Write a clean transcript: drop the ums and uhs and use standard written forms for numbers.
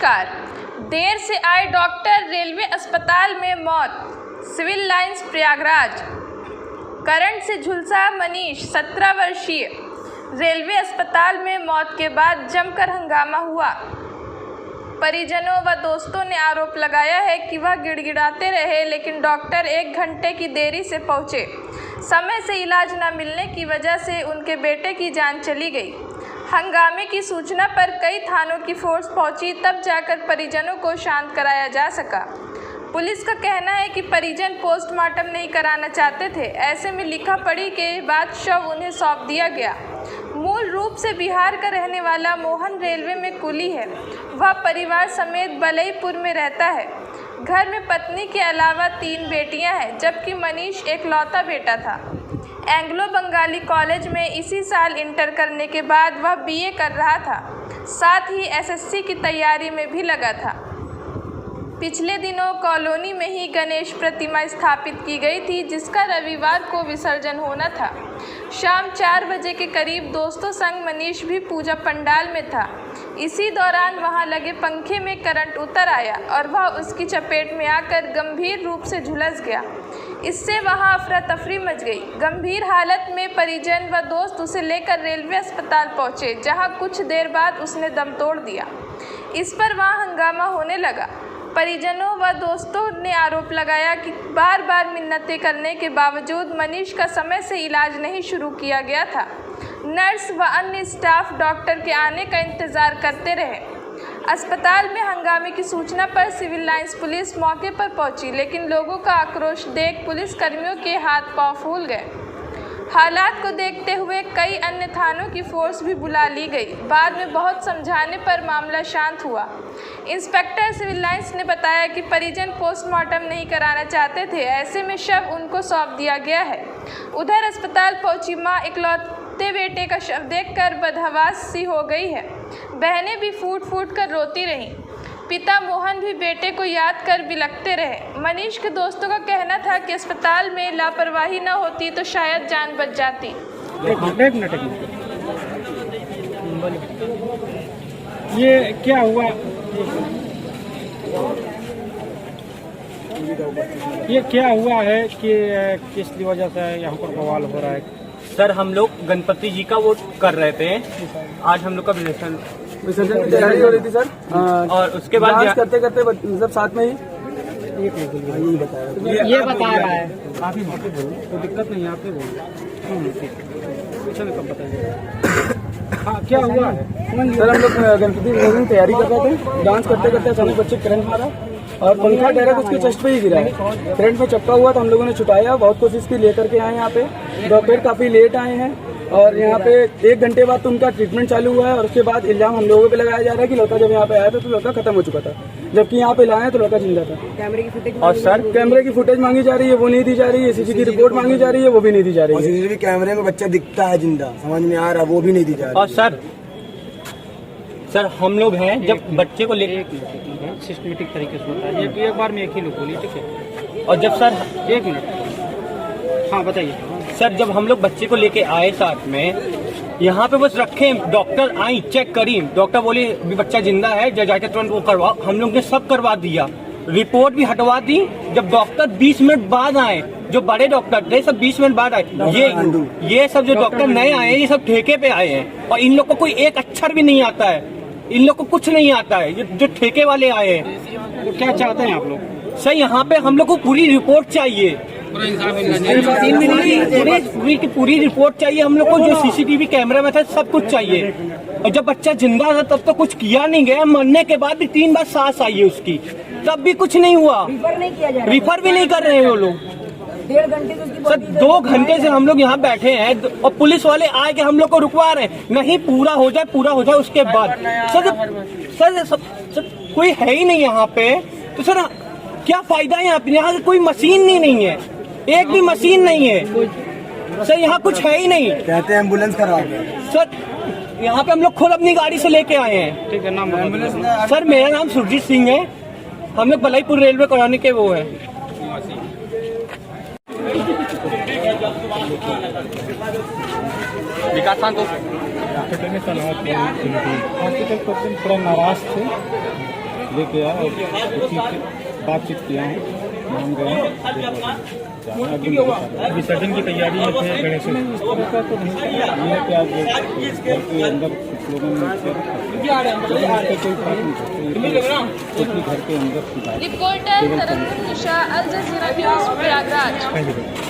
नमस्कार। देर से आए डॉक्टर, रेलवे अस्पताल में मौत। Civil lines Prayagraj. करंट से झुलसा मनीष 17 वर्षीय। रेलवे अस्पताल में मौत के बाद जमकर हंगामा हुआ। परिजनों व दोस्तों ने आरोप लगाया है कि वह गिड़गिड़ाते रहे, लेकिन डॉक्टर 1 घंटे की देरी से पहुंचे। समय से इलाज न मिलने की वजह से उनके बेटे की जान चली गई। हंगामे की सूचना पर कई थानों की फोर्स पहुंची, तब जाकर परिजनों को शांत कराया जा सका। पुलिस का कहना है कि परिजन पोस्टमार्टम नहीं कराना चाहते थे। ऐसे में लिखा पढ़ी के बाद शव उन्हें सौंप दिया गया। मूल रूप से बिहार का रहने वाला मोहन रेलवे में कुली है। वह परिवार समेत बलईपुर में रहता है। घर में पत्नी के अलावा 3 बेटियां हैं, जबकि मनीष एकलौता बेटा था। एंग्लो बंगाली कॉलेज में इसी साल इंटर करने के बाद वह बीए कर रहा था। साथ ही एसएससी की तैयारी में भी लगा था। पिछले दिनों कॉलोनी में ही गणेश प्रतिमा स्थापित की गई थी, जिसका रविवार को विसर्जन होना था। शाम 4 बजे के करीब दोस्तों संग मनीष भी पूजा पंडाल में था। इसी दौरान वहां लगे पंखे में करंट उतर आया और वह उसकी चपेट में आकर गंभीर रूप से झुलस गया। इससे वहां अफरा तफरी मच गई। गंभीर हालत में परिजन व दोस्त उसे लेकर रेलवे अस्पताल पहुंचे, जहां कुछ देर बाद उसने दम तोड़ दिया। इस पर वहां हंगामा होने लगा। परिजनों व दोस्तों ने आरोप लगाया कि बार बार मिन्नतें करने के बावजूद मनीष का समय से इलाज नहीं शुरू किया गया था। नर्स व अन्य स्टाफ डॉक्टर के आने का इंतजार करते रहे। अस्पताल में हंगामे की सूचना पर सिविल लाइंस पुलिस मौके पर पहुंची, लेकिन लोगों का आक्रोश देख पुलिस कर्मियों के हाथ पांव फूल गए। हालात को देखते हुए कई अन्य थानों की फोर्स भी बुला ली गई। बाद में बहुत समझाने पर मामला शांत हुआ। इंस्पेक्टर सिविल लाइंस ने बताया कि परिजन पोस्टमार्टम नहीं कराना चाहते थे। ऐसे में शव उनको सौंप दिया गया है। उधर अस्पताल पहुंची मां इकलौते बेटे का शव देखकर बदहवास सी हो गई है। बहनें भी फूट फूट कर रोती रहीं। पिता मोहन भी बेटे को याद कर बिलखते रहे। मनीष के दोस्तों का कहना था कि अस्पताल में लापरवाही न होती तो शायद जान बच जाती। ये क्या हुआ? ये क्या हुआ है कि किस वजह से यहाँ पर बवाल हो रहा है? सर, हम लोग गणपति जी का वो कर रहे थे। आज हम लोग का विसर्जन की तैयारी हो रही थी सर, और उसके बाद करते करते मतलब साथ में ही ये बता रहा है। आप ही बोलो, कोई दिक्कत नहीं है, आप ही बोलो। पीछे में कब बताइए। हाँ, क्या हुआ है? सर, हम लोग गणपति की तैयारी कर रहे थे। डांस करते करते अचानक बच्चे करंट मारा और पंखा डायरेक्ट उसके चेस्ट पे ही गिरा है। करंट में चक्का हुआ तो हम लोगों ने छुटाया, बहुत कोशिश की, लेकर के आए यहाँ पे। डॉक्टर काफी लेट आए हैं और यहाँ पे 1 घंटे बाद तो उनका ट्रीटमेंट चालू हुआ है। और उसके बाद इल्जाम हम लोगों पे लगाया जा रहा है कि लड़का जब यहाँ पे आया था तो लड़का खत्म हो चुका था, जबकि यहाँ पे लाए तो लड़का जिंदा था। कैमरे की फुटेज और सर कैमरे की फुटेज मांगी जा रही है, वो नहीं दी जा रही है। सीसी की रिपोर्ट मांगी जा रही है, वो भी नहीं दी जा रही है। सीसीटीवी कैमरे में बच्चा दिखता है जिंदा, समझ में आ रहा, वो भी नहीं दी जा रही। और सर हम लोग हैं जब बच्चे को लेके सिस्टमेटिक तरीके से होता है। एक बार में एक ही लोग बोलिए, ठीक है? और जब सर 1 मिनट। हाँ, बताइए। सर, जब हम लोग बच्चे को लेके आए साथ में, यहाँ पे बस रखे, डॉक्टर आई, चेक करी, डॉक्टर बोले बच्चा जिंदा है, जाके तुरंत वो करवाओ। हम लोग ने सब करवा दिया, रिपोर्ट भी हटवा दी। जब डॉक्टर 20 मिनट बाद आए, जो बड़े डॉक्टर थे सब 20 मिनट बाद आए। ये सब जो डॉक्टर नए आए हैं, ये सब ठेके पे आए हैं और इन लोग को कोई एक अक्षर भी नहीं आता है। इन लोग को कुछ नहीं आता है। ये जो ठेके वाले आए हैं। तो क्या चाहते हैं आप लोग? सर, यहाँ पे हम लोग को पूरी रिपोर्ट चाहिए, पूरी रिपोर्ट चाहिए हम लोग को। जो सीसीटीवी कैमरे में था सब कुछ चाहिए। और जब बच्चा जिंदा था तब तो कुछ किया नहीं गया। मरने के बाद भी 3 बार सांस आई है उसकी, तब भी कुछ नहीं हुआ। रिफर भी नहीं कर रहे हैं वो लोग। 1.5 घंटे सर, 2 घंटे से हम लोग यहाँ बैठे हैं और पुलिस वाले आए के हम लोग को रुकवा रहे हैं। नहीं, पूरा हो जाए उसके बाद। सर कोई है ही नहीं यहाँ पे, तो सर क्या फायदा है? यहाँ कोई मशीन नहीं है, एक भी मशीन नहीं है। सर, यहाँ कुछ है ही नहीं। कहते हैं एम्बुलेंस करा सर, यहाँ पे हम लोग खुद अपनी गाड़ी से लेके आए हैं। ठीक है, नाम एम्बुलेंस? सर, मेरा नाम सुरजीत सिंह है। हम लोग बलईपुर रेलवे कॉलोनी के वो है। विकास खान हॉस्पिटल में तैनात थे। हॉस्पिटल पर थोड़ा नाराज थे लेके आया और उसी से बातचीत किया है, हम गए विसर्जन की तैयारी में थे गणेश जी। इस तरह का तो नहीं था। ये है कि आज घर के अंदर कुछ लोगों ने इससे रखा। इससे कोई फर्क नहीं पड़ता, घर के अंदर की बात है। Reporter Tarannum Nisha, Al Jazeera news, Prayagraj. Thank you.